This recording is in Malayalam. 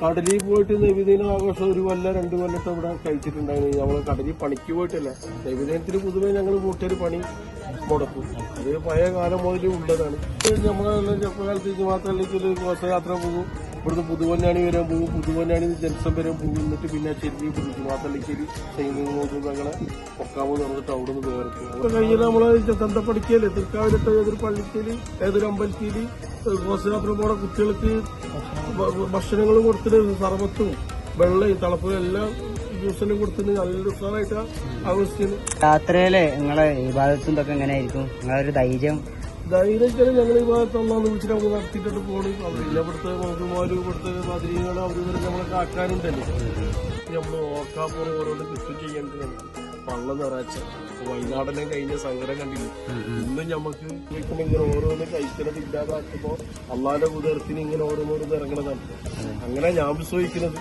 കടലിൽ പോയിട്ട് നബിദിന ആഘോഷം 1 കൊല്ലം 2 കൊല്ലത്തെ ഇവിടെ കഴിച്ചിട്ടുണ്ടായിരുന്നു. നമ്മള് കടലിൽ പണിക്ക് പോയിട്ടല്ല. നബിദിനത്തിന് പൊതുവെ ഞങ്ങൾ കൂട്ടിയൊരു പണി മുടക്കും. അത് പഴയ കാലം മുതലേ ഉള്ളതാണ്. നമ്മളെല്ലാം ചെറുപ്പകാലത്ത് ജമാഅത്തേക്ക് ഘോഷയാത്ര പോകും. ഇവിടുന്ന് പുതുവന്നാണി വരാൻ പോകും. പുതുവന്നാണി ജംഗ്ഷൻ വരെ പോകും. എന്നിട്ട് പിന്നെ ചെരുപ്പി ജമാഅത്തേക്ക് ഞങ്ങളെ പൊക്കാമോ പറഞ്ഞിട്ട് അവിടെ നിന്ന് വേർക്കും. അത് കഴിഞ്ഞാൽ നമ്മളെ തന്തപ്പടിക്കല് തൃക്കാവിലത്തെ ഏതൊരു പള്ളിക്കല് ഏതൊരു അമ്പലത്തില് ഘോഷയാത്ര പോണ കുട്ടികൾക്ക് ഭക്ഷണങ്ങൾ കൊടുത്തിട്ട് സർബത്തും വെള്ളയും തളപ്പും എല്ലാം ജ്യൂസെല്ലാം കൊടുത്തിട്ട് നല്ല ഉത്സാഹമായിട്ട് ആഘോഷിക്കുന്നു. യാത്രയില് നിങ്ങളെ ഈ ഭാഗത്തും ഇതൊക്കെ എങ്ങനെയായിരിക്കും നിങ്ങളൊരു ധൈര്യം ഞങ്ങൾ ഈ ഭാഗത്ത് ഒന്നാന്ന് വിളിച്ചിട്ട് നമുക്ക് നടത്തിയിട്ടിട്ട് പോകണം. പിന്നെ ഇവിടുത്തെ മന്ത്രിമാരും ഇവിടുത്തെ മന്ത്രികളും അവര് നമ്മളെ കാക്കാനുണ്ടല്ലോ. നമ്മൾ ഓർക്കാപ്പുറം ഓരോന്ന് കൃഷി ചെയ്യേണ്ടതാണ്. പള്ളം നിറച്ച വയനാടെല്ലാം കഴിഞ്ഞ സങ്കടം കണ്ടില്ല. ഇന്നും ഞമ്മക്ക് ഇങ്ങനെ ഓരോന്ന് കഴിക്കണത് ഇല്ലാതാക്കുമ്പോ അള്ളാന്റെ കുതിർത്തിന് ഇങ്ങനെ ഓരോന്നോരോന്ന് ഇറങ്ങണതാണ്. അങ്ങനെ ഞാൻ വിശ്വസിക്കുന്നത്.